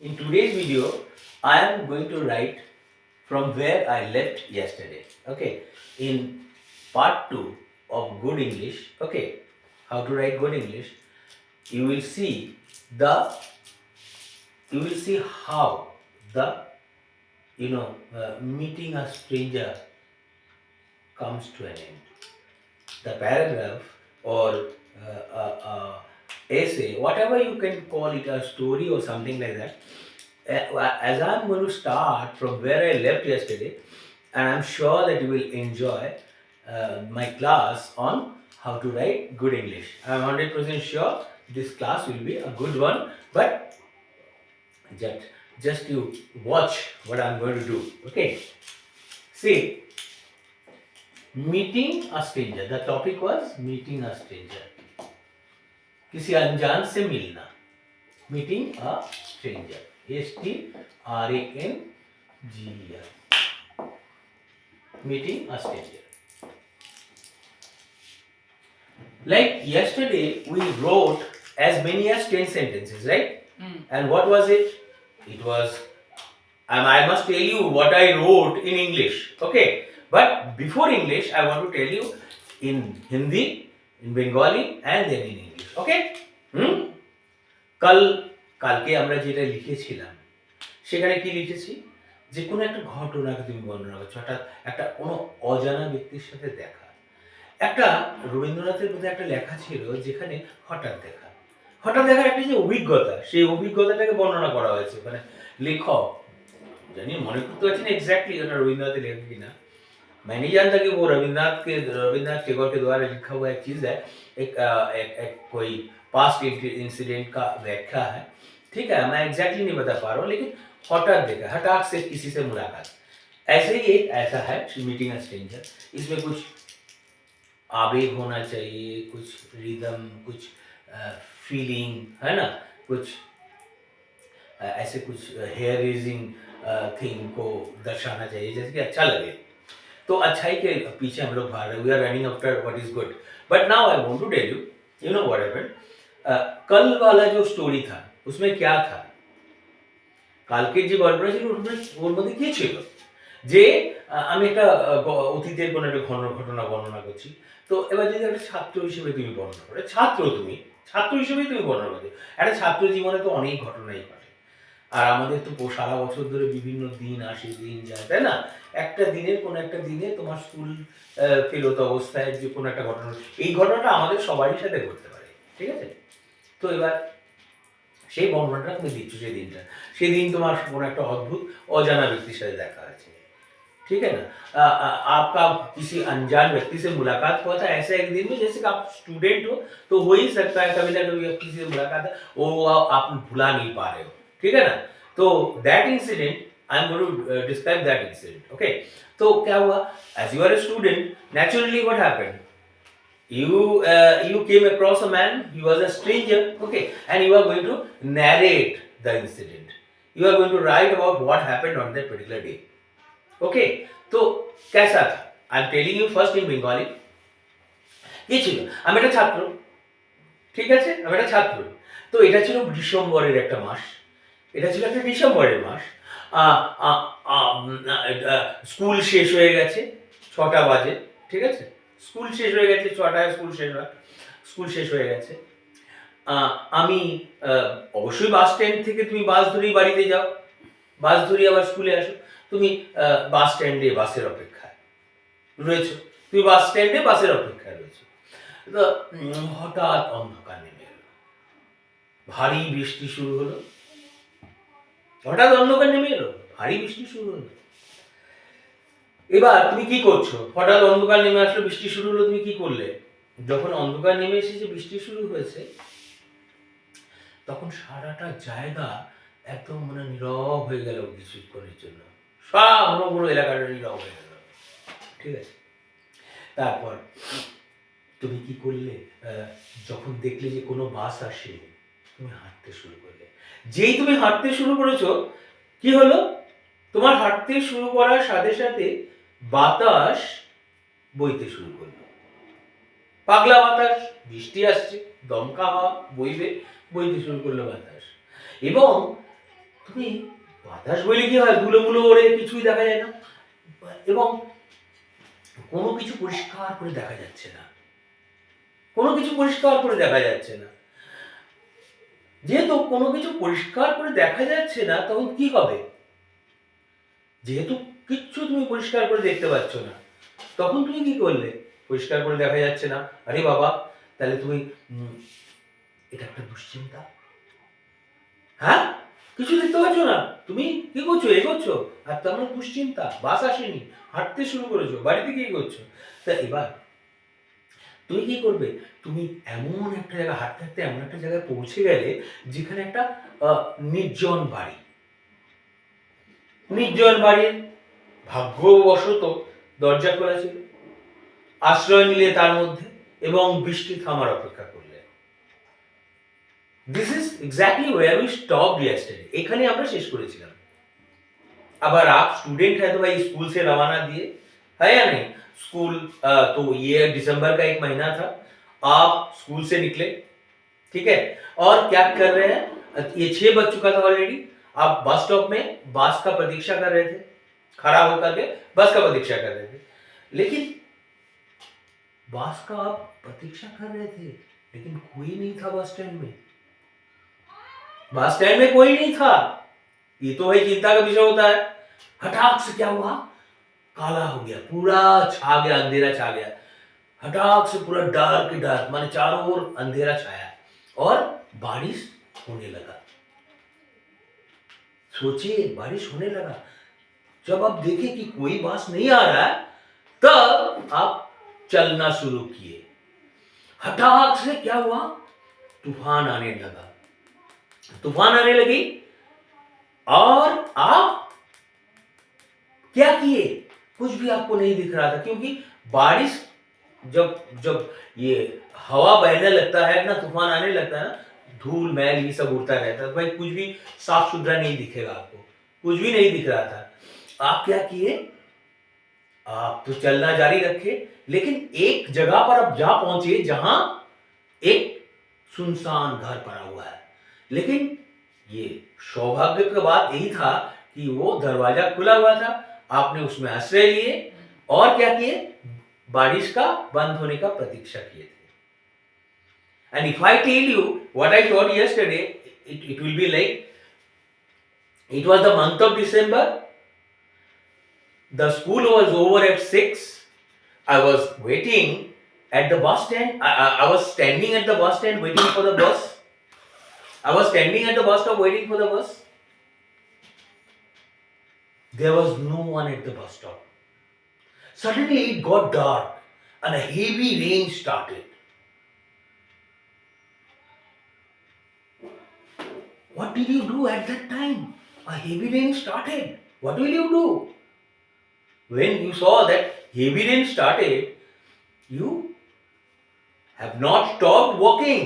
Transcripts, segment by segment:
In today's video, I am going to write from where I left yesterday. Okay, in part 2 of good English, okay, how to write good English, you will see the how the meeting a stranger comes to an end. The paragraph or essay, whatever you can call it, a story or something like that. As I'm going to start from where I left yesterday, and I'm sure that you will enjoy my class on how to write good English. I'm 100% sure this class will be a good one, but just you watch what I'm going to do. Okay. See, meeting a stranger. The topic was meeting a stranger. किसी अनजान से मिलना. Meeting a stranger. STRANGER. Meeting a stranger. Like yesterday, we wrote as many as 10 sentences, right? And what was it? It was, I must tell you what I wrote in English. Okay. But before English, I want to tell you in Hindi, in Bengali, and then in English. Okay? কালকে আমরা যেটা লিখেছিলাম সেখানে কি লিখেছি, যে কোনো একটা ঘটনাকে তুমি বর্ণনা করছো, একটা কোনো অজানা ব্যক্তির সাথে দেখা। একটা রবীন্দ্রনাথের মধ্যে একটা লেখা ছিল যেখানে হঠাৎ দেখার একটা যে অভিজ্ঞতা, সেই অভিজ্ঞতাটাকে বর্ণনা করা হয়েছে। মানে লেখক, জানি মনে করতে পারছি না এক্স্যাক্টলি ওটা रविन्द्रनाथ লেখা किना, मैं नहीं जानता कि वो रविन्द्रनाथ टैगोर के द्वारा लिखा हुआ एक चीज़ है, एक कोई पास्ट इंसिडेंट का व्याख्या है। ठीक है, मैं एग्जैक्टली नहीं बता पा रहा हूँ, लेकिन हठात से किसी से मुलाकात, ऐसे ही एक ऐसा है मीटिंग अ स्ट्रेंजर। इसमें कुछ आवेग होना चाहिए, कुछ रिदम, कुछ फीलिंग, है ना, कुछ ऐसे कुछ हेयर रेजिंग थिंग को दर्शाना चाहिए, जैसे कि अच्छा लगे। तो अच्छाई के पीछे हम लोग भाग रहे, we are running after what is good. But now I want to tell you know what happened. कल वाला जो स्टोरी था उसमें क्या था, কালকে যে গল্পটা ছিল ওর মধ্যে কি ছিল, যে আমি একটা অতীতের কোনো একটা ঘটনা বর্ণনা করছি। তো এবার যদি একটা ছাত্র হিসেবে তুমি বর্ণনা করো, ছাত্র হিসেবেই তুমি বর্ণনা করছো। একটা ছাত্র জীবনে তো অনেক ঘটনাই ঘটে, আর আমাদের তো সারা বছর ধরে বিভিন্ন দিন আসে দিন যায়, তাই না? কোনো একটা দিনে তোমার স্কুল ফেরত অবস্থায় যে কোনো একটা ঘটনা, এই ঘটনাটা আমাদের সবারই সাথে ঘটতে পারে, ঠিক আছে? তো এবার সেই বর্ণনাটা তুমি দিচ্ছ সেদিন তোমার কোনো একটা অদ্ভুত অজানা ব্যক্তির সাথে দেখা আছে, ठीक है ना? आपका किसी अनजान व्यक्ति से मुलाकात हुआ था ऐसे एक दिन में, जैसे कि आप स्टूडेंट हो तो हो ही सकता है कभी ना कभी आप किसी से मुलाकात है वो आप भुला नहीं पा रहे हो, ठीक है ना? तो that incident I am going to describe that incident. Okay, तो क्या हुआ, as you are a student, naturally what happened, you came across a man, he was a stranger, okay, and you are going to narrate the incident, you are going to write about what happened on that particular day। Okay, तो कैसा था, I am telling you first in Bengali. কি ছিল, আমি একটা ছাত্র, ঠিক আছে, আমি একটা ছাত্র। তো এটা ছিল ডিসেম্বরের একটা মাস, স্কুল শেষ হয়ে গেছে, 6টা বাজে, ঠিক আছে, স্কুল শেষ হয়ে গেছে 6টায়, স্কুল শেষ হয়ে গেছে। আমি অবশ্যই বাস স্ট্যান্ড থেকে তুমি বাস ধরেই বাড়িতে যাও, বাস ধরে আবার স্কুলে আসো। তুমি বাস স্ট্যান্ডে বাসের অপেক্ষায় রয়েছো, তো হঠাৎ অন্ধকার নেমে এলো, ভারী বৃষ্টি শুরু হলো। এবার তুমি কি করছো, হঠাৎ অন্ধকার নেমে আসলো, বৃষ্টি শুরু হলো, তুমি কি করলে? যখন অন্ধকার নেমে এসেছে, বৃষ্টি শুরু হয়েছে, তখন সারাটা জায়গা একদম মানে নীরব হয়ে গেল কিছুক্ষণের জন্য, পুরো এলাকাটা নীরব হয়ে গেল, ঠিক আছে? তারপর তুমি কি করলে, যখন দেখলে যে কোনো বাস আসে, তুমি হাঁটতে শুরু করলে। যেই তুমি হাঁটতে শুরু করেছো, কি হলো, তোমার হাঁটতে শুরু করার সাথে সাথে বাতাস বইতে শুরু করলো, পাগলা বাতাস, বৃষ্টি আসছে, দমকা হাওয়া বইতে শুরু করলো বাতাস। এবং তুমি বাতাস বইলে কি হয়, ধুলো মুলো ওড়ে, কিছুই দেখা যায় না, এবং কোনো কিছু পরিষ্কার করে দেখা যাচ্ছে না, কোনো কিছু পরিষ্কার করে দেখা যাচ্ছে না। যেহেতু কোনো কিছু পরিষ্কার করে দেখা যাচ্ছে না, তখন কি হবে? যেহেতু কিচ্ছু তুমি পরিষ্কার করে দেখতে পাচ্ছ না, তখন তুমি কি করলে? পরিষ্কার করে দেখা যাচ্ছে না, আরে বাবা, তাহলে তুমি এটা একটা দুশ্চিন্তা। হ্যাঁ, কিছু দেখতে পাচ্ছ না, তুমি কি করছো? এগোচ্ছ, আর তার মানে দুশ্চিন্তা, বাস আসেনি, হাঁটতে শুরু করেছো, বাড়িতে কি করছো? তা এবার তুমি কি করবে? তুমি এমন একটা জায়গায় হাঁটতে হাঁটতে এমন একটা জায়গায় পৌঁছে গেলে যেখানে একটা নির্জন বাড়ি, নির্জন বাড়ির ভাগ্যবশত দরজা খোলা ছিল, আশ্রয় নিলে তার মধ্যে এবং বৃষ্টি থামার অপেক্ষা করলে। This is exactly where we stopped yesterday. এখানে আমরা শেষ করেছিলাম। अब आप स्टूडेंट है तो भाई स्कूल से रवाना दिए, है या नहीं? स्कूल तो ये दिसंबर का एक महीना था, आप स्कूल से निकले, ठीक है, और क्या कर रहे हैं? ये 6 बज चुका था ऑलरेडी, आप बस स्टॉप में बस का प्रतीक्षा कर रहे थे, खड़ा होकर के बस का प्रतीक्षा कर रहे थे, लेकिन बस का आप प्रतीक्षा कर रहे थे, लेकिन कोई नहीं था बस स्टैंड में, बस स्टैंड में कोई नहीं था। ये तो भाई चिंता का विषय होता है। हठाक से क्या हुआ? काला हो गया, पूरा छा गया, अंधेरा छा गया, हठाक से पूरा डार्क डार्क, माने चारों ओर अंधेरा छाया और बारिश होने लगा। सोचिए, बारिश होने लगा। जब आप देखे कि कोई बस नहीं आ रहा है, तब आप चलना शुरू किए। हठाक से क्या हुआ? तूफान आने लगा, तूफान आने लगी, और आप क्या किए? कुछ भी आपको नहीं दिख रहा था, क्योंकि बारिश जब जब ये हवा बहने लगता है ना, तूफान आने लगता है ना, धूल मैल ये सब उड़ता रहता है, तो भाई कुछ भी साफ सुथरा नहीं दिखेगा आपको, कुछ भी नहीं दिख रहा था। आप क्या किए? आप तो चलना जारी रखे, लेकिन एक जगह पर आप जा पहुंचे जहां एक सुनसान घर पड़ा हुआ है। लेकिन ये सौभाग्य की बात यही था कि वो दरवाजा खुला हुआ था, आपने उसमें आश्रय लिए और क्या किए? बारिश का बंद होने का प्रतीक्षा किए थे। And if I tell you what I told yesterday, it will be like, it was the month of December, the school was over at 6, I was waiting at the bus stand, I was standing at the bus stand waiting for the bus. I was standing at the bus stop waiting for the bus. There was no one at the bus stop. Suddenly it got dark and a heavy rain started. What did you do at that time? A heavy rain started. What will you do? When you saw that heavy rain started, you have not stopped walking.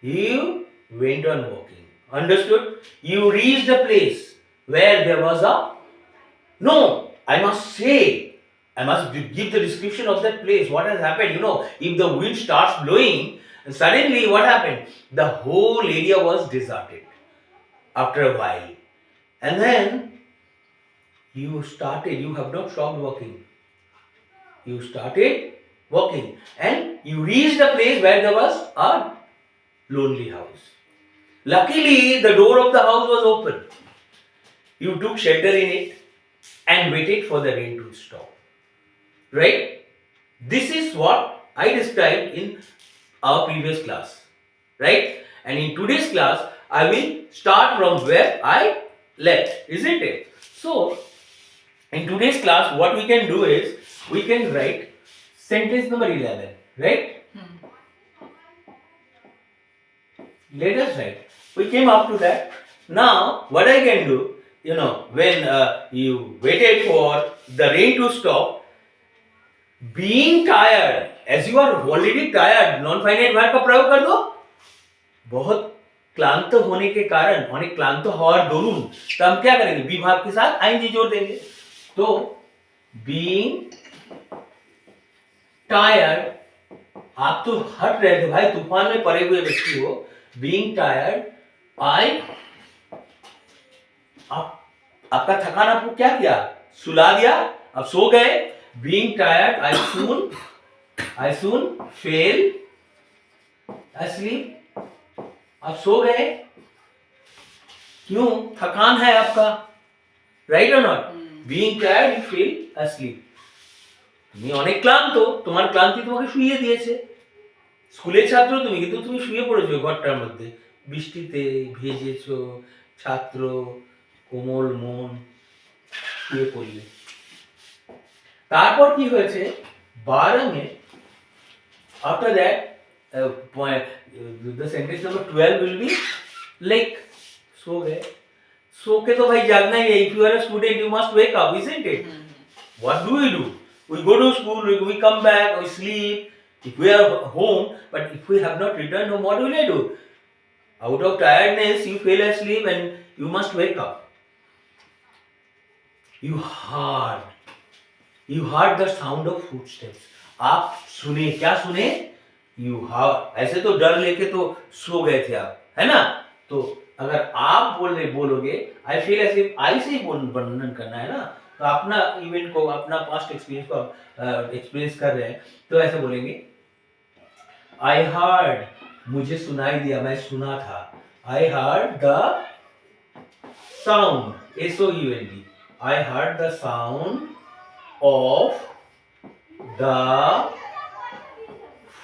You went on walking. Understood? You reached a place where there was a... No, I must say, I must give the description of that place. What has happened? You know, if the wind starts blowing, suddenly what happened? The whole area was deserted after a while. And then you have not stopped walking. You started walking and you reached a place where there was a lonely house. Luckily, the door of the house was open. You took shelter in it and waited for the rain to stop. Right? This is what I described in our previous class. Right? And in today's class, I will start from where I left, isn't it? So, in today's class, what we can do is, we can write sentence number 11, right? Let us write. We came up to that. Now, what I can do, you know, when you waited for the rain to stop, being tired, as you are already tired, non-finite verb का प्रयोग कर दो। बहुत क्लांत होने के कारण, होने क्लांत हवार दरुन, तो हम क्या करेंगे? बी भाव के साथ आईएनजी जोड़ देंगे। तो being tired, आप तो हट रहे थे भाई, तूफान में पड़े हुए व्यक्ति हो। Being tired, I आप आपका थकान आपको क्या किया? सुला दिया, अब सो गए। Being tired I soon fell asleep, आप सो गए। क्यों? थकान है आपका, right or not? Being tired you feel asleep. তুমি অনেক ক্লান্ত, তোমার ক্লান্তি তোমাকে শুইয়ে দিয়েছে। স্কুলের ছাত্র তুমি, কিন্তু তুমি শুয়ে পড়েছো ঘরটার মধ্যে, বৃষ্টিতে ভিজেছো, ছাত্র, কোমল মন, শুয়ে পড়লে। তারপর কি হয়েছে? 12 में after that the sentence number 12 will be like सो गए। सो के तो भाई जागना ही है। If you are a student you must wake up, isn't it? What do? We go to school, we come back, we sleep if we are home, but if we have not returned home, what will I do? Out of tiredness you fell asleep and you must wake up. You heard the sound of footsteps. आप सुने, क्या सुने? You heard। ऐसे तो डर लेके तो सो गए थे आप, है ना? तो अगर आप बोलोगे आई फील एज आई से ही वर्णन करना है ना, तो अपना इवेंट को, अपना पास्ट एक्सपीरियंस को एक्सपीरियंस कर रहे हैं, तो ऐसे बोलेंगे आई हर्ड, मुझे सुनाई दिया, मैं सुना था। I heard the sound, SOUND, I heard the sound of the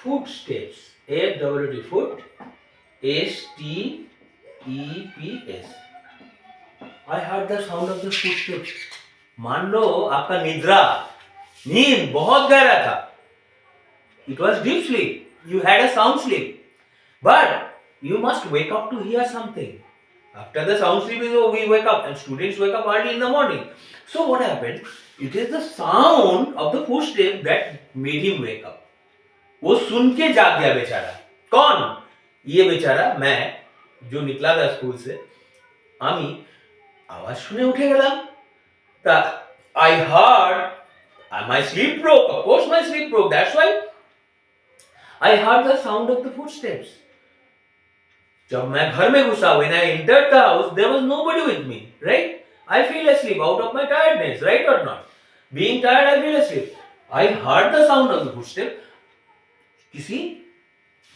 footsteps, FWT, foot, STEPS। I heard the sound of the footsteps। मान लो आपका नींद बहुत गहरा था। It was deep sleep, you had a sound sleep, but you must wake up to hear something। After the sound sleep is over, we wake up, and students wake up early in the morning। So what happened? It is the sound of the footsteps that made him wake up। वो सुन के जाग गया बेचारा। कौन? ये बेचारा, मैं जो निकला था स्कूल से, আমি आवाज শুনে উঠে গেলাম। তা I heard, my sleep broke, of course my sleep broke, that's why I heard the sound of the footsteps। जब मैं घर में घुसा, when I entered the house, there was nobody with me, right? I feel asleep out of my tiredness, right or not? Being tired, I feel asleep। I heard the sound of the footsteps, किसी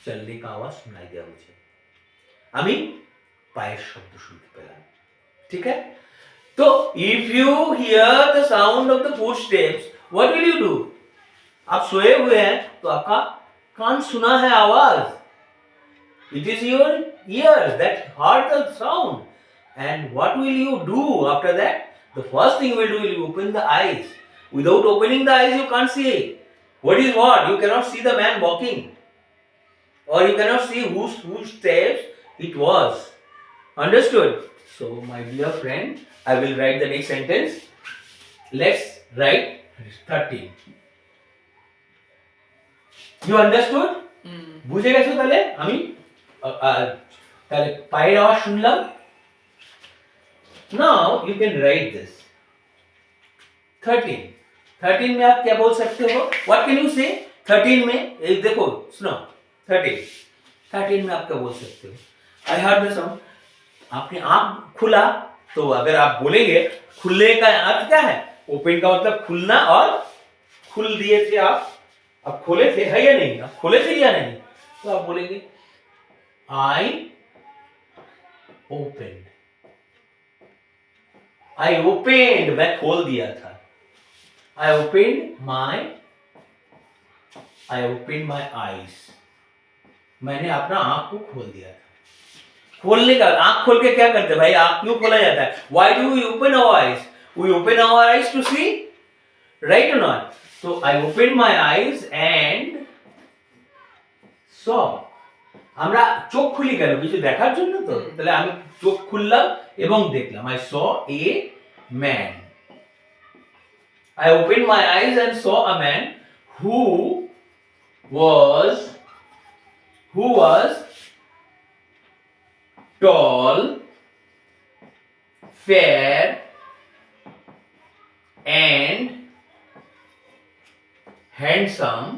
चलने का आवाज सुनाई दिया मुझे, আমি পায়ের শব্দ শুনতে পেলাম। ठीक है? तो if you hear the sound of the footsteps, what will you do? आप सोए हुए हैं, तो आपका कान सुना है आवाज। It is your ears that heard the sound, and what will you do after that? The first thing you will do, you open the eyes। Without opening the eyes you can't see what is what। You cannot see the man walking, or you cannot see whose steps it was। Understood? So my dear friend, I will write the next sentence। Let's write 13। You understood? বুঝে গেছো তাহলে? আমি তাহলে পায়ের আওয়াজ শুনলাম। Now you can write this 13। 13 में आप क्या बोल सकते हो? What can you say? 13 में एक देखो, सुनो 13 में आप क्या बोल सकते हो? I heard the sound। आपने आंख खुला, तो अगर आप बोलेंगे, खुलने का अर्थ क्या है? ओपन का मतलब खुलना, और खुल दिए थे आप, अब खोले थे, है या नहीं? अब खोले थे या नहीं? तो आप बोलेंगे I opened। मैं खोल दिया था। I opened my eyes। मैंने अपना आंख को खोल दिया था। खोलने का, आंख खोल के क्या करते हैं भाई? आंख क्यों खोला जाता है? Why do we open our eyes? We open our eyes to see, right or not? So I opened my eyes and saw। আমরা চোখ খুলি কেন? কিছু দেখার জন্য তো। তাহলে আমি চোখ খুললাম এবং দেখলাম। I saw a man। I opened my eyes and saw a man who was tall, fair, and handsome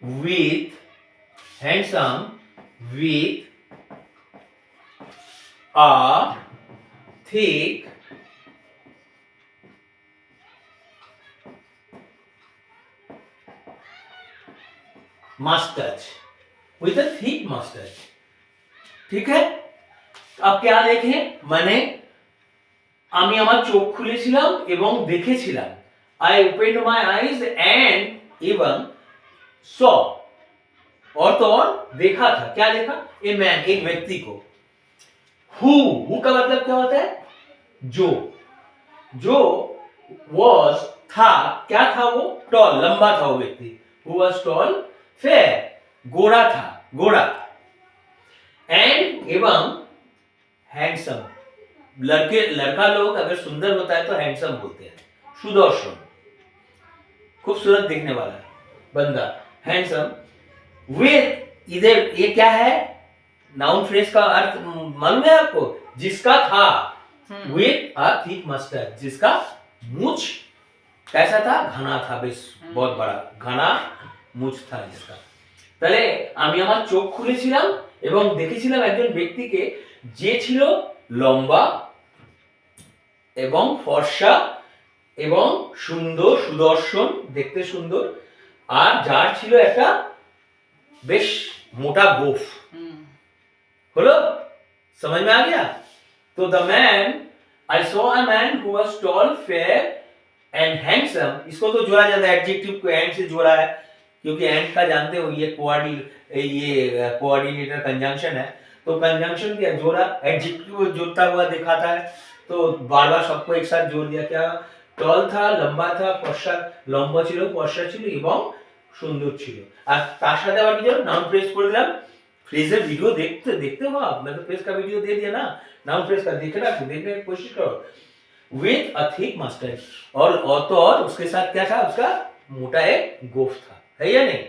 with with a thick mustache, with a thick mustache। ঠিক है, अब क्या देखें, मैंने আমি আমার চোখ খুলেছিলাম এবং দেখেছিলাম। I opened my eyes and even saw, और देखा था, क्या देखा, ए मैन, एक व्यक्ति को। हु का मतलब क्या होता है, जो was था, क्या था वो, टॉल, लंबा था वो व्यक्ति। हु was tall, fair, गोरा था, गोरा, एंड एवं हैंडसम, लड़का लोग अगर सुंदर होता है तो हैंडसम बोलते हैं, सुदर्शन, खूबसूरत दिखने वाला बंदा, हैंडसम। विद, इधर ये क्या है, नाउन फ्रेज का अर्थ मालूम है आपको, जिसका था, विद अ थिक मस्टर्ड, जिसका मूछ कैसा था, घना था, बेश बहुत बड़ा घना मूछ था जिसका। তাহলে আমি আমার চোখ খুলেছিলাম এবং দেখেছিলাম একজন ব্যক্তিকে যে ছিল লম্বা এবং ফর্সা এবং সুন্দর, সুদর্শন, দেখতে সুন্দর, আর যার ছিল একটা বেশ মোটা গোফ। হলো, समझ में आ गया? तो the man, I saw a man who was tall, fair and handsome. इसको तो जोड़ा जाता है, एडजेक्टिव को एंड से जोड़ा है, क्योंकि एंड का जानते हो ये कोऑर्डिनेटर कंजंक्शन है। तो कंजंक्शन क्या जोड़ा, एडजेक्टिव जोड़ता हुआ दिखाता है, तो बार बार सबको एक साथ जोड़ दिया। क्या, टॉल था, लंबा था, ফর্সা, লম্বা ছিল, ফর্সা ছিল এবং সুন্দর ছিল। আর তার সাথে আবার কি জানো, নাউন ফ্রেজ করে দিলাম। फ्रेजर वीडियो देखते हो आप, मैं तो फ्रेज का वीडियो दे दिया ना, नाउन फ्रेज का देखने की कोशिश करो। विद अ थिक मस्टर्ड, और उसके साथ क्या था, उसका मोटा एक गोफ था, है या नहीं,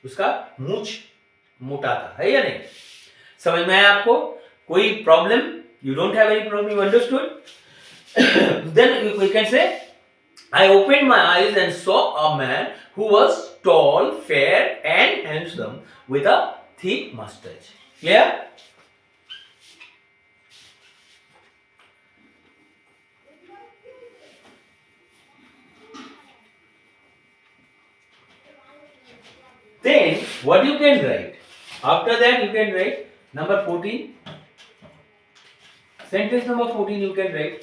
उसका मूछ मोटा था, है या नहीं, समझ में आया आपको? कोई problem, you don't have any problem, you understood? Then we can say, I opened my eyes and saw a man who was tall, fair and handsome with a thick mustache. Clear? Then what you can write? After that you can write number 14. Sentence number 14 you can write.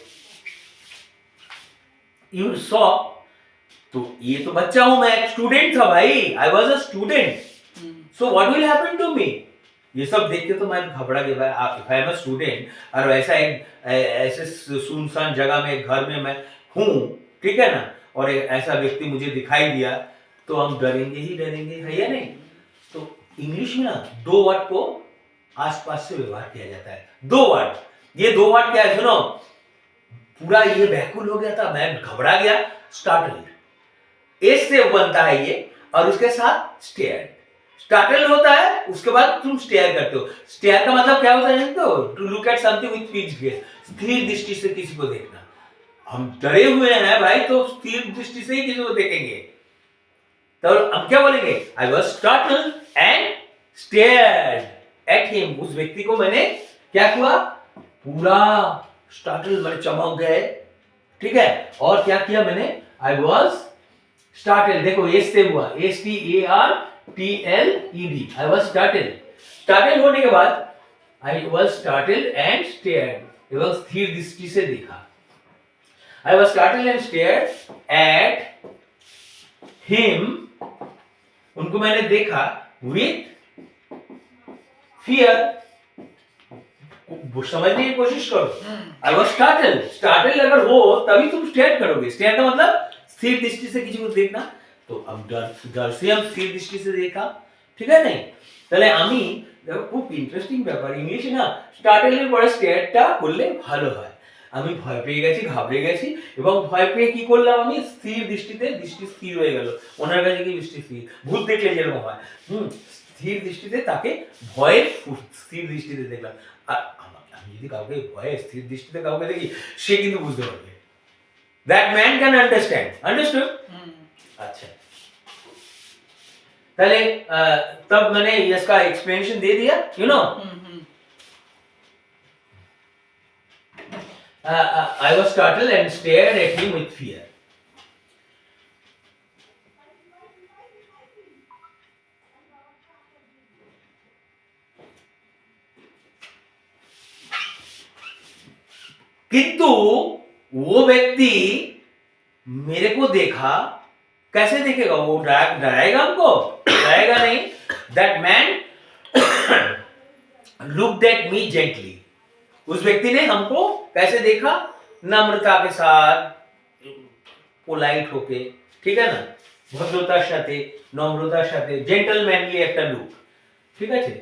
You saw, तो ये तो बच्चा हूं मैं, student था भाई, I was a student, so what will happen to me? ये सब देख के तो मैं घबरा गया भाई, if I am a student और ऐसे सुनसान जगह में, घर में मैं हूँ, ठीक है ना, और ऐसा व्यक्ति मुझे दिखाई दिया, तो हम डरेंगे ही डरेंगे, है या नहीं? तो इंग्लिश में ना दो वर्ड को आसपास से व्यवहार किया जाता है, दो वर्ड, ये दो वर्ड क्या है सुनो, पूरा ये व्याकुल हो गया था, मैं घबरा गया, स्टार्टल्ड, एस से बनता है ये, और उसके साथ स्टेयर्ड, स्टार्टल होता है, उसके बाद तुम स्टेयर करते हो। स्टेयर का मतलब क्या होता है जानते हो? To look at something with fixed gaze, स्थिर दृष्टि से किसी को देखना। हम डरे हुए हैं भाई, तो स्थिर दृष्टि से ही किसी को देखेंगे। तो हम क्या बोलेंगे? I was startled and stared at him, उस व्यक्ति को मैंने क्या किया, पूरा स्टार्टल, मैंने चमक गए, ठीक है, और क्या किया मैंने, आई वाज स्टार्टल्ड, देखो एस से हुआ, STARTLED, I was startled, startled होने के बाद I was startled and stared, एवं स्थिर दृष्टि से देखा, I was startled and stared at him, उनको मैंने देखा, विथ फियर, समझने की कोशिश करो, आई वाज स्टार्टल्ड, स्टार्टल्ड अगर हो तभी तुम स्टेयर करोगे, स्टेयर का मतलब स्थिर दृष्टि से किसी को देखना, तो अब डर से हम स्थिर दृष्टि से देखा, ठीक है नहीं? তাহলে আমি দেখো খুব ইন্টারেস্টিং ব্যাপার, ইংলিশে না স্টার্টলের পরে স্টেয়ারটা করলে ভালো হয়। আমি ভয় পেয়ে গেছি, ঘাবড়ে গেছি, এবং ভয় পেয়ে কি করলাম, আমি স্থির দৃষ্টিতে, দৃষ্টি স্থির হয়ে গেল, ওনার কাছে কি দৃষ্টি স্থির, ভূত দেখলে যেরকম হয়, স্থির দৃষ্টিতে তাকে ভয়ের স্থির দৃষ্টিতে দেখলাম। আর আমি যদি কাউকে ভয়ে স্থির দৃষ্টিতে কাউকে দেখি, সে কিন্তু বুঝতে পারবে, that man can understand, understood? अच्छा, তাহলে तब मैंने इसका एक्सप्लेनेशन दे दिया, you know. I was startled and stared at him with fear. किंतु वो व्यक्ति मेरे को देखा, कैसे देखेगा वो? डराएगा हमको? डराएगा नहीं। That man looked at me gently. उस व्यक्ति ने हमको कैसे देखा? नम्रता के साथ, पोलाइट होके, ठीक है ना, ভদ্রতার সাথে, নম্রতার সাথে, জেন্টলম্যানলি একটা লুক, ঠিক আছে।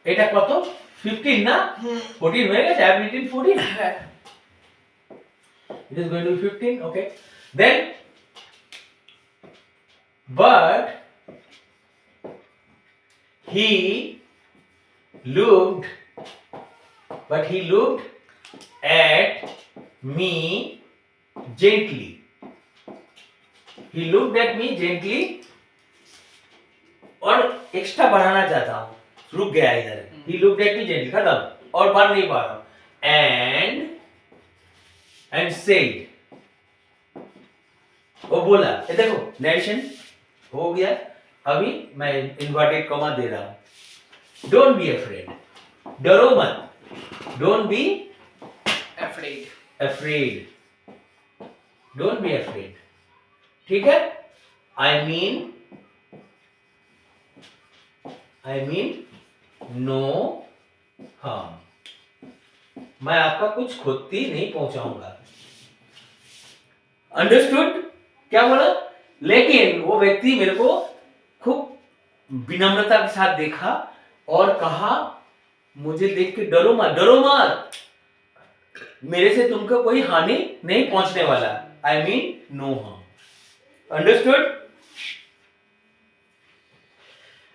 এটা কত? 15 না? 14 হয়ে গেছে। I have written 14. It is going to be 15. Okay. Then, but he looked at me gently. He looked at me gently. और एक्स्ट्रा बढ़ाना चाहता हूँ, रुक गया इधर। He looked at me gently, खत्म, और बढ़ नहीं पा रहा हूँ। and said, वो बोला, ये देखो नरेशन हो गया। अभी मैं इन्वर्टेड कॉमा दे रहा हूँ। डोंट बी अफ्रेड, डरो मत। Don't be afraid, don't be afraid, ठीक है। आई मीन नो हार्म, मैं आपका कुछ क्षति नहीं पहुंचाऊंगा। अंडरस्टूड? क्या बोला? लेकिन वो व्यक्ति मेरे को खूब विनम्रता के साथ देखा और कहा, मुझे देख के डरो मत, डरो मत, मेरे से तुमको कोई हानि नहीं पहुंचने वाला। I mean no harm. Understood?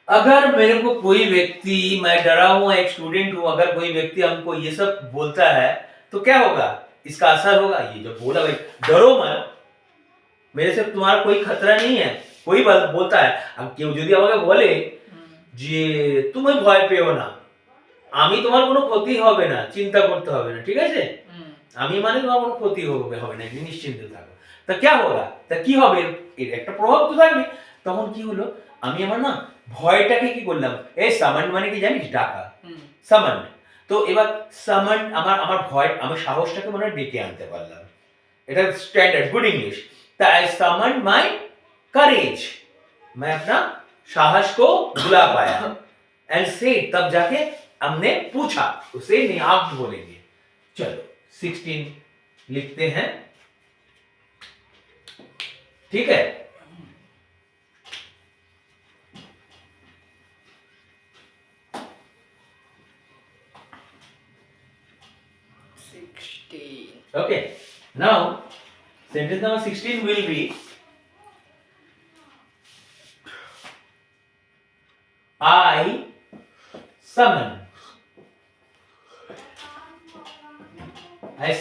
अगर मेरे को कोई व्यक्ति, मैं डरा हुआ एक स्टूडेंट हूं, अगर कोई व्यक्ति हमको ये सब बोलता है तो क्या होगा? इसका असर होगा। ये जो बोला भाई डरो मत, मेरे से तुम्हारा कोई खतरा नहीं है, कोई बोलता है, अब কেউ যদি আমাকে বলে যে তুমি ভয় পেও না, আমি তোমার কোনো ক্ষতি হবে না, চিন্তা করতে হবে না, ঠিক আছে, আমি মানে তোমার কোনো ক্ষতি হবে না, নিশ্চিন্ত থাকো, তা क्या होगा? তা কি হবে? এর একটা প্রভাব তো থাকবে। তখন কি হলো, আমি আমার না ভয়টাকে কি করলাম, এই সামান্ড মানে কি জানিস? ডাকা, সামান্ড। তো এবার সামান্ড আমার ভয়, আমি সাহসটাকে মনে হয় ডেকে আনতে পারলাম। এটা স্ট্যান্ডার্ড गुड इंग्लिश। তা आई सामन्ड माय करेज, मैं अपना साहस को बुला पाया। एंड से तब जाके हमने पूछा, उसे नियाब्द बोलेंगे। चलो 16 लिखते हैं, ठीक है। Okay, now sentence number 16 will be, I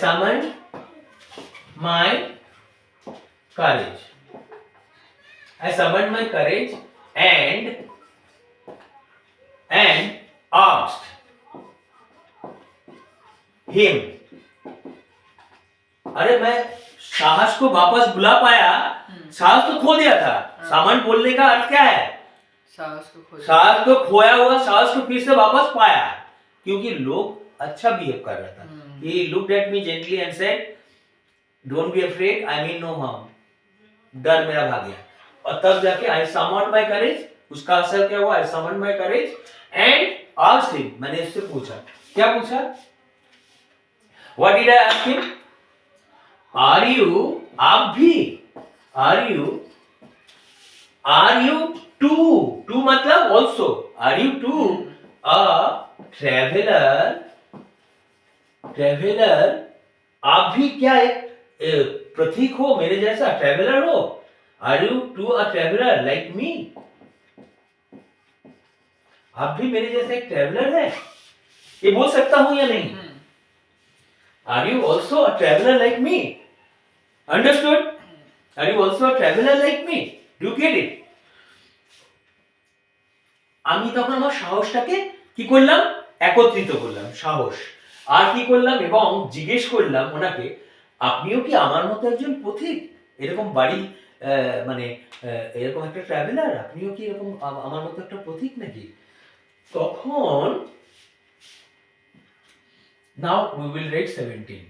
summoned my courage. I summoned my courage and asked him. अरे मैं साहस को वापस बुला पाया, साहस तो खो दिया था। सामान बोलने का अर्थ क्या है? साहस को खोया हुआ साहस को फिर से वापस पाया, क्योंकि लोग अच्छा बिहेव कर रहा था। He looked at me gently and said, "Don't be afraid, I mean no harm." डर मेरा भाग गया। और तब जाके I summoned my courage, उसका असर क्या हुआ? I summoned my courage and asked him, मैंने उससे पूछा, क्या पूछा? What did I ask him? Are you, आप भी, are you too मतलब also, are you too a traveler? आप भी क्या एक प्रतीक हो मेरे जैसा, ट्रेवलर हो? Are you too a traveler like me? आप भी मेरे जैसा एक ट्रेवलर है? ये बोल सकता हूं या नहीं? Are you also a traveler like me? Understood? Are you also a traveler like me? Do you get it? আমি তখন আমার সাহসটাকে কি করলাম, একত্রিত করলাম সাহস, আর কি করলাম এবং জিজ্ঞেস করলাম ওনাকে, আপনিও কি আমার মতো একজন পথিক, এরকম বাড়ি মানে এরকম একটা ট্রাভেলার, আপনিও কি এরকম আমার মতো একটা পথিক নাকি? তখন now we will write 17.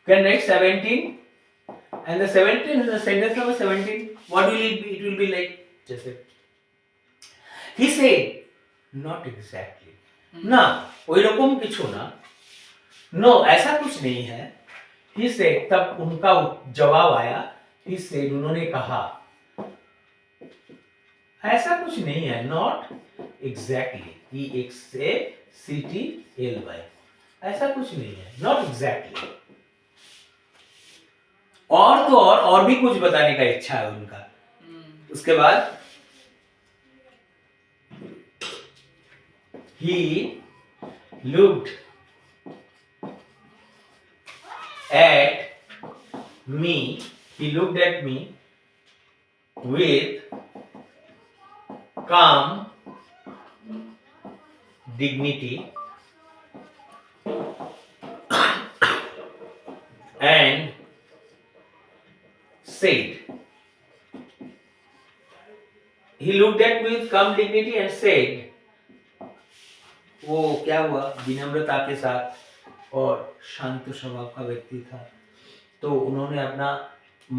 Can write 17, and the 17 is the sentence number 17. What will it be? It will be like just he said, not exactly. ना वही रकम किछु ना, no ऐसा कुछ नहीं है. He said, तब उनका जवाब आया. He said, उन्होंने कहा, ऐसा कुछ नहीं है, not exactly. EXACTLY, ऐसा कुछ नहीं है, not exactly. और तो और भी कुछ बताने का इच्छा है उनका. उसके बाद he looked at me, he looked at me with calm dignity and said, he looked at me with calm dignity and said, वो क्या हुआ, विनम्रता के साथ और शांत स्वभाव का व्यक्ति था, तो उन्होंने अपना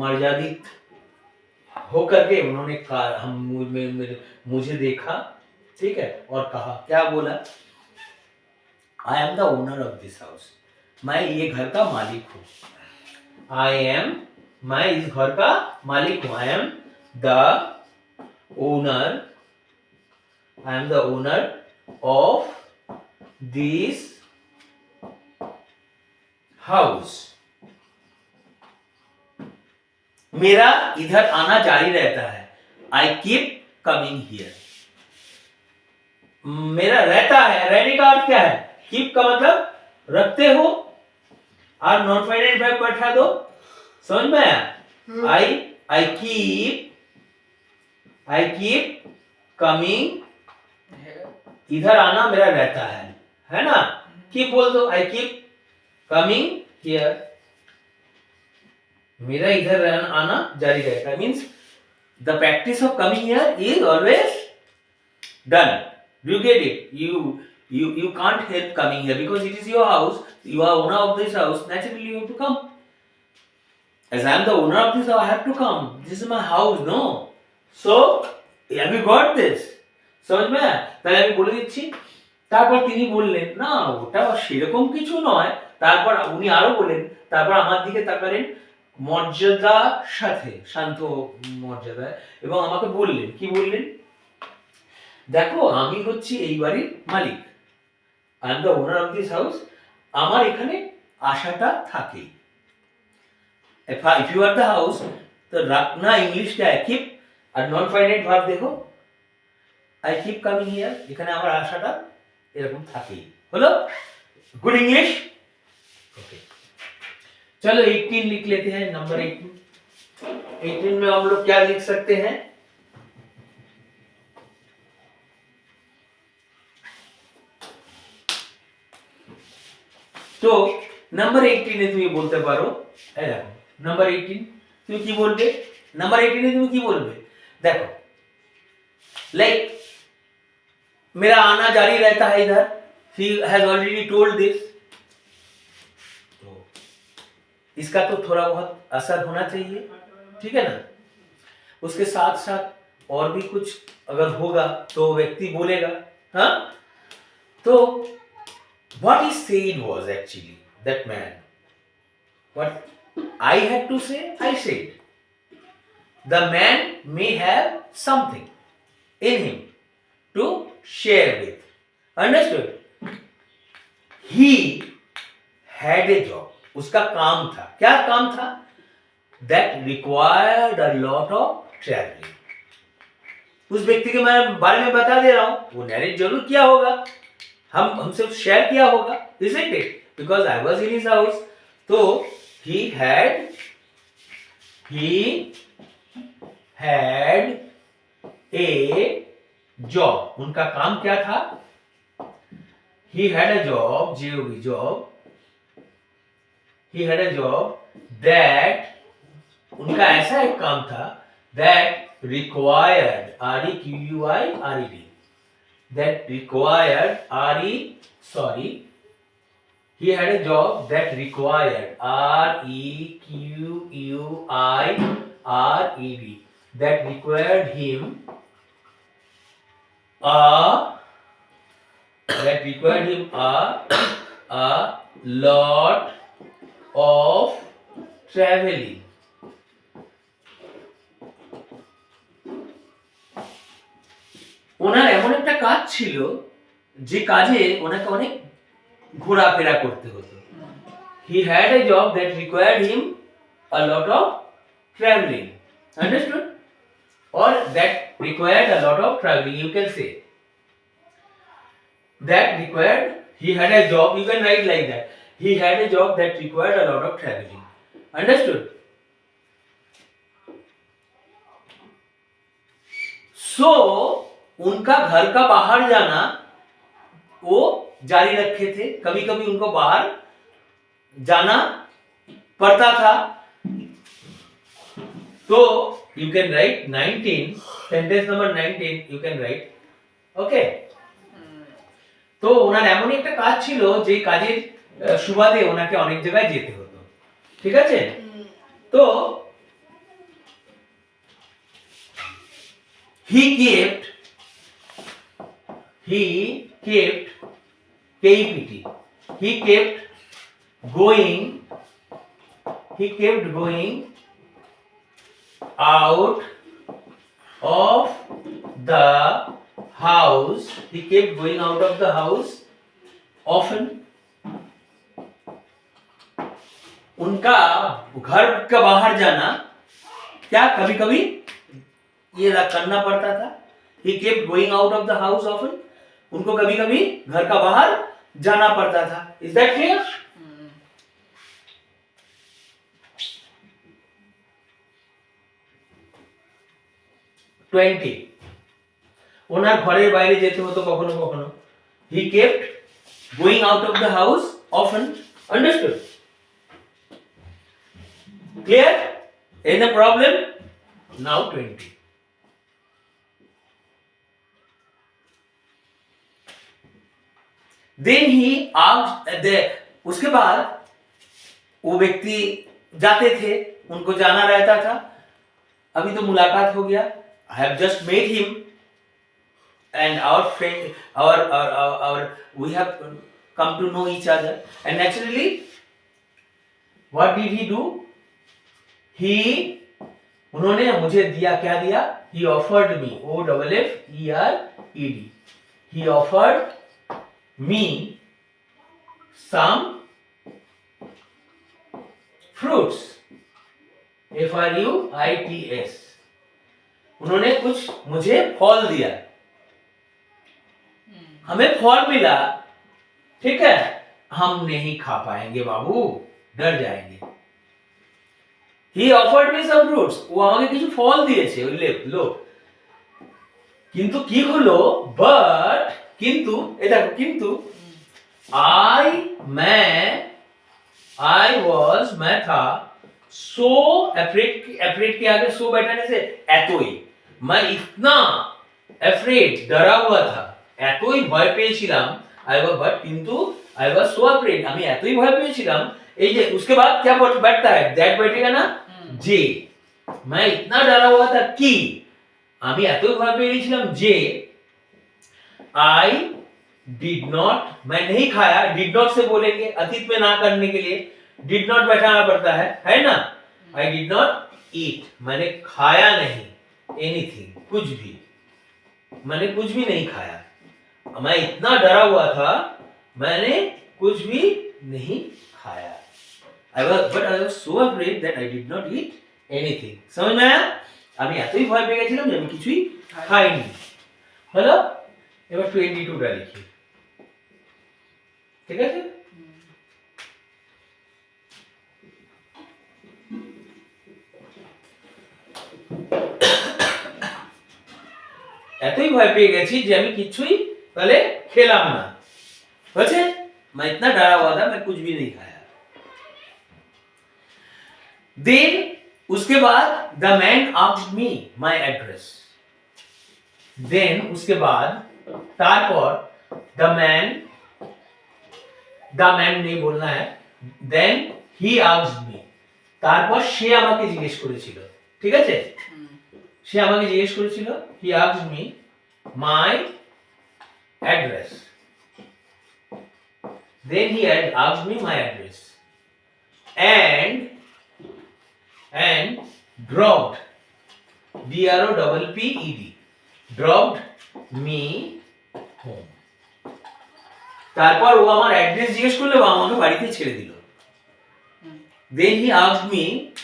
मर्यादित होकर के उन्होंने मुझे देखा, ठीक है, और कहा, क्या बोला, I am the owner of this house, मैं ये घर का मालिक हूँ. मैं इस घर का मालिक हूँ. I am the owner of this house. मेरा इधर आना जारी रहता है. I keep coming here. मेरा रहता है, रहने का अर्थ क्या है, कीप का मतलब रखते हो, और नॉन फाइनाइट वर्ब बैठा दो, समझ में आया. आई कीप कमिंग, इधर आना मेरा रहता है ना, कीप बोल दो, आई कीप कमिंग हियर, मेरा इधर आना जारी रहता है, means the practice of coming here is always done. You get it? You can't help coming here because it is your house. You are owner of this house. Naturally, you have to come. As I am the owner of this house, I have to come. This is my house, no? So, have you got this? समझ में? তাহলে আমি বলে দিচ্ছি. তারপর তিনি বললেন, না ওটা সেরকম কিছু নয়. তারপর উনি আরো বলেন, তারপর আমার দিকে তাকালেন মর্যাদার সাথে, শান্ত মর্যাদায়, এবং আমাকে বললেন, কি বললেন, দেখো আমি হচ্ছি এই বাড়ির মালিক, I am the owner of this house, আমার এখানে আশাটা থাকে. If you are the house, तो रखना इंग्लिश क्या है, कीप, और नॉन फाइनाइट वर्ब देखो, आई कीप कमिंग हियर, এখানে আমার আশাটা এরকম থাকেই. হলো गुड इंग्लिश. ओके, चलो 18 लिख लेते हैं. नंबर 18 में हम लोग क्या लिख सकते हैं, তো নাম্বার 18 এ তুমি বলতে পারো, এই দেখো নাম্বার 18 তুমি কি বলবে, নাম্বার 18 এ তুমি কি বলবে, देखो लाइक मेरा आना जारी रहता है इधर, he has already told this, तो इसका तो थोड़ा बहुत असर होना चाहिए, ठीक है ना. उसके साथ साथ और भी कुछ अगर होगा तो व्यक्ति बोलेगा. हाँ, तो what he said was actually that man, what I had to say, I said. The man may have something in him to share with. Understood? He had a job. उसका काम था. क्या काम था? That required a lot of traveling. उस व्यक्ति के मैं बारे में बता दे रहा हूं, वो नैरेट जरूर किया होगा, हमसे शेयर किया होगा, isn't it? Because I was in his house. तो he had a job. उनका काम क्या था? He had a job, job. He had a job that, उनका ऐसा एक काम था that required, required, that required, he had a job that required, required, that required him a lot of traveling. ওনার এমন একটা কাজ ছিল যে কাজে ওনাকে অনেক ঘোরাফেরা করতে হতো। He had a job that required him a lot of traveling. Understood? Or that required a lot of traveling, you can say. That required, he had a job, you can write like that. He had a job that required a lot of traveling. Understood? So, उनका घर का बाहर जाना वो जारी रखे थे, कभी कभी उनको बाहर जाना पड़ता था। तो you can write 19, sentence number 19 you can write, okay? তো ওনার এমন একটা কাজ ছিল যে কাজের সুবাদে ওনাকে অনেক জায়গায় যেতে হতো, ঠিক আছে? তো he kept KEPT, he kept going out of the house, he kept going out of the house often. उनका घर का बाहर जाना क्या कभी कभी ये करना पड़ता था। He kept going out of the house often. उनको कभी कभी घर का बाहर जाना पड़ता था। Is that clear? 20 ওনার ঘরের বাইরে যেতে হতো কখনো কখনো। He kept going out of the house often. Understood? Clear? Any problem? Now 20. Then he asked, उसके बाद वो व्यक्ति जाते थे, उनको जाना रहता था। अभी तो मुलाकात हो गया, I have just met him and our friend, our we have come to know each other, and naturally what did he do? उन्होंने मुझे दिया, क्या दिया? He offered me, OFFERED, he offered me some fruits, FRUITS, उन्होंने कुछ मुझे फल दिया, हमें फल मिला, ठीक है, हम नहीं खा पाएंगे बाबू, डर जाएंगे। He offered me some fruits, ও আমাকে কিছু ফল দিয়েছে, ওই লো, কিন্তু কি হলো? বাট কিন্তু এটা কিন্তু मैं था so afraid के आगे so बैठाने से এতই, मैं इतना afraid, डरा हुआ था, এতই ভয় পেয়েছিলাম, but কিন্তু I was so afraid, আমি এতই ভয় পেয়েছিলাম। এই যে उसके बाद क्या बैठता है, that बैठेगा ना, যে मैं इतना डरा हुआ था कि আমি এতই ভয় পেয়েছিলাম যে I did not, मैं नहीं खाया, did not से बोलेंगे अतीत में ना करने के लिए did not बैठाना पड़ता है ना? I did not eat, मैंने खाया नहीं anything, कुछ भी, मैंने कुछ भी नहीं खाया, मैं इतना डरा हुआ था, मैंने कुछ भी नहीं खाया। But I was so afraid that I did not eat anything. समझ में आया? আমি এতই ভয় পেয়ে গেছিলাম যে আমি কিছুই খাইনি। হলো? এবার 22টা লিখি, ঠিক আছে? এতই ভয় পেয়ে গেছি যে আমি কিছুই তাহলে খেলাম না। বুঝছে? मैं इतना डरा हुआ था, मैं कुछ भी नहीं खाया। देन उसके बाद the man asked me my address. Then उसके बाद तारपर द मैन नहीं बोलना है, देन ही आस्क्ड मी, তারপর সে আমাকে জিজ্ঞেস করেছিল, ঠিক আছে? সে আমাকে জিজ্ঞেস করেছিল, he asked me my address, then he had asked me my address and dropped, dropped dropped me home। তারপর ও আমার অ্যাড্রেস জিজ্ঞেস করলো এবং আমাকে বাড়িতে ছেড়ে দিল। then he asked me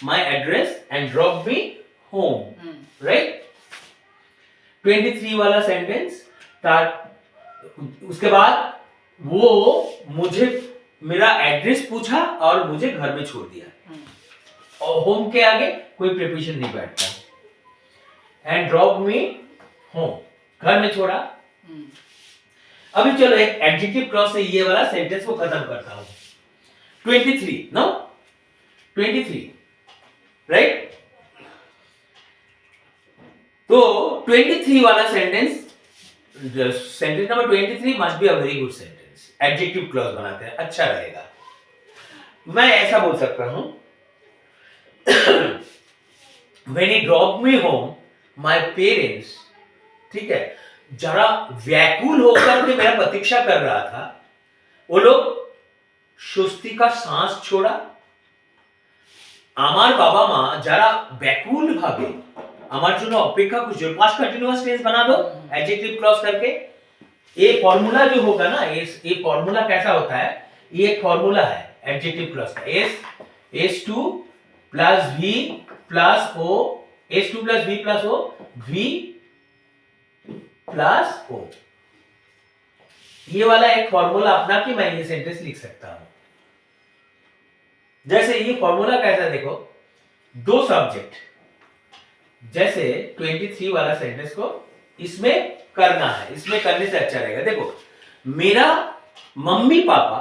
my address and dropped me home, right? 23 वाला सेंटेंस। तार उसके बाद वो मुझे मेरा एड्रेस पूछा और मुझे घर में छोड़ दिया, और होम के आगे कोई प्रीपोजिशन नहीं बैठता। एंड ड्रॉप मी होम, घर में छोड़ा। अभी चलो एक एडजेक्टिव क्लॉज से ये वाला सेंटेंस को खत्म करता हूं। 23 नो 23 राइट। तो 23 वाला sentence number 23 must be a very good sentence. Adjective clause बनाते हैं, अच्छा रहेगा। मैं ऐसा बोल सकता हूं, when he dropped me home my parents, ठीक है, जरा व्याकुल होकर के मेरा प्रतीक्षा कर रहा था, वो लोग স্বস্তি का सांस छोड़ा। আমার বাবা মা যারা ব্যাকুল ভাবে আমার জন্য অপেক্ষা করছে, पास्ट कंटीन्यूअस टेंस बना दो एडजेक्टिव क्लॉज करके। ये फॉर्मूला जो होगा ना, ये फॉर्मूला कैसा होता है, ये एक फॉर्मूला है एडजेक्टिव क्लॉज का। S2 plus V plus O, S2 plus V plus O, V plus O। ये वाला एक फॉर्मूला अपना कि मैं ये सेंटेंस लिख सकता हूं। जैसे ये फॉर्मूला कैसा, देखो, दो सब्जेक्ट, जैसे 23 वाला सेंटेंस को इसमें करना है, इसमें करने से अच्छा रहेगा। देखो, मेरा मम्मी पापा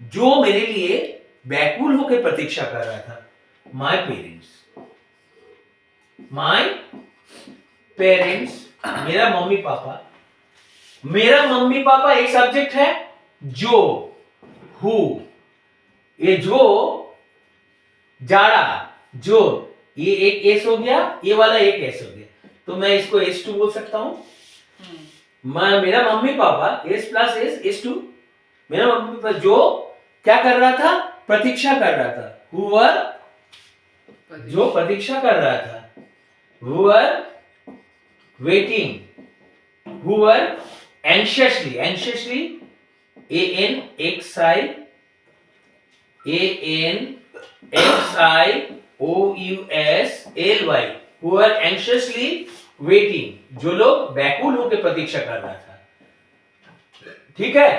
जो मेरे लिए व्याकुल होकर प्रतीक्षा कर रहा था, माय पेरेंट्स, मेरा मम्मी पापा एक सब्जेक्ट है, जो, हु, ये जो, जाड़ा, जो, ये एक एस हो गया, ये वाला एक एस हो गया, तो मैं इसको S2 बोल सकता हूं। मेरा mummy papa S plus S2, मेरा मम्मी पापा जो क्या कर रहा था, प्रतीक्षा कर रहा था, हुआ, जो प्रतीक्षा कर रहा था, हुआ वेटिंग, हुआ anxiously, ANXIOUSLY, who are anxiously waiting, जो लोग व्याकुल होकर प्रतीक्षा कर रहा था, ठीक है,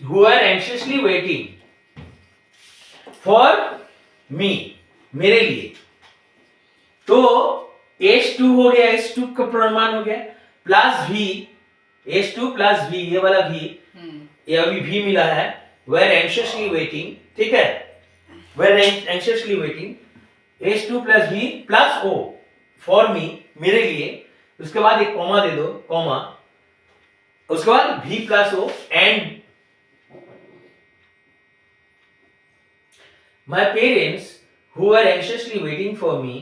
who are anxiously waiting for me, मेरे लिए। तो S2 हो गया, S2 का प्रमाण हो गया, plus V, S2 plus V, ये वाला V, ये अभी V मिला है, were anxiously waiting, ठीक है, were anxiously waiting, S2 plus V plus O for me, मेरे लिए। उसके बाद एक कॉमा दे दो, कॉमा, उसके बाद V plus O and my parents who are anxiously waiting for me,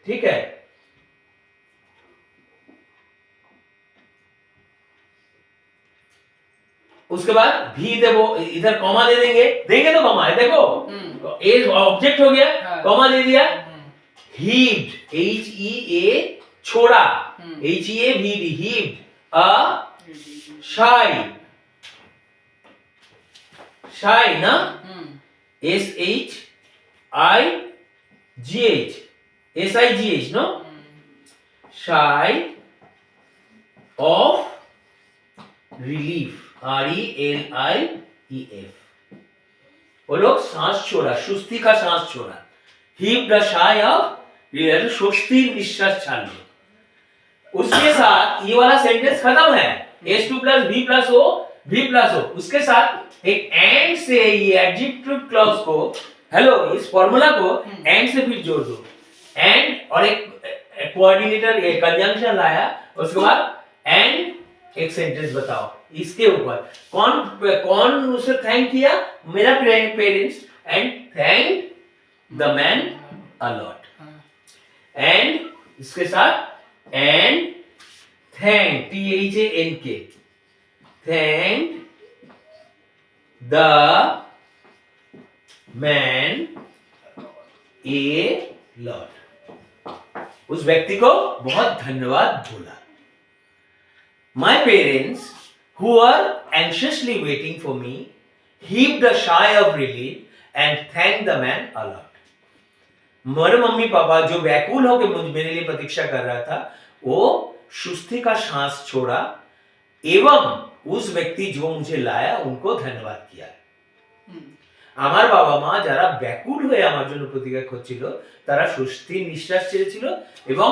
ठीक है। उसके बाद भी देखो, इधर कॉमा दे देंगे तो कॉमा है, देखो ए ऑब्जेक्ट हो गया, कॉमा दे दिया, हीव्ड, HEA, छोड़ा, HEAVD, हीव्ड, अ शाई ना, SHIGH नो, शाई ऑफ रिलीफ, RELIEF, वो लोग सांस छोड़ा, सुस्ती का सांस छोड़ा। हीव्ड अ शाई ऑफ ये स्वस्ति निश्वास छाड़ लो। उसके साथ ये वाला सेंटेंस खत्म है, S2 plus V plus O, V plus O, उसके साथ एक एंड से ये एडजेक्टिव क्लॉज को, हेलो, इस फॉर्मूला को एंड से फिर जोड़ दो, एंड और एक कोऑर्डिनेटर एक कंजंक्शन लाया, उसके बाद एंड एक सेंटेंस बताओ इसके ऊपर कौन उसे थैंक किया, मेरा parents, and thank the man a lot, and इसके साथ and thank THANK, thank the man a lot, उस व्यक्ति को बहुत धन्यवाद बोला। My parents, who are anxiously waiting for me, heaved a sigh of relief and thanked the man a lot. मेरे mummy papa जो व्याकुल होकर मुझ मेरे लिए प्रतीक्षा कर रहा था, वो सुस्ती का सांस छोड़ा एवं उस व्यक्ति जो मुझे लाया उनको धन्यवाद किया। আমার বাবা মা যারা ব্যাকুল হয়ে আমার জন্য প্রতিজ্ঞা করছিল তারা স্বস্তি নিঃশ্বাস ছেড়েছিল এবং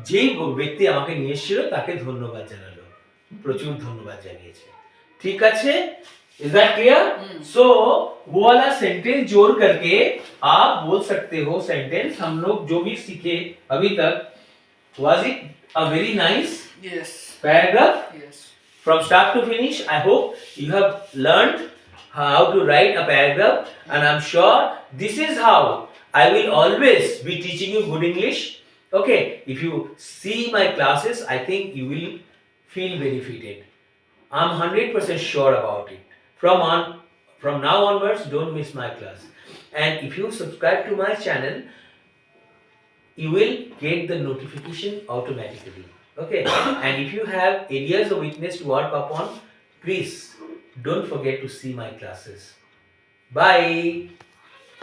যেই ব্যক্তি আমাকে নিয়ে এসেছিল তাকে ধন্যবাদ জানালো, প্রচুর ধন্যবাদ জানিয়েছে। ঠিক আছে, इज दैट क्लियर? सो वो वाला सेंटेंस जोड़ करके आप बोल सकते हो सेंटेंस हम लोग जो भी सीखे अभी तक, was it a very nice paragraph from start to finish? I hope you have learned how to write a paragraph, and I'm sure this is how I will always be teaching you good English. Okay, if you see my classes, I think you will feel benefited. I'm 100% sure about it. From now onwards, don't miss my class. And if you subscribe to my channel, you will get the notification automatically. Okay, and if you have areas of weakness to work upon, please don't forget to see my classes. Bye.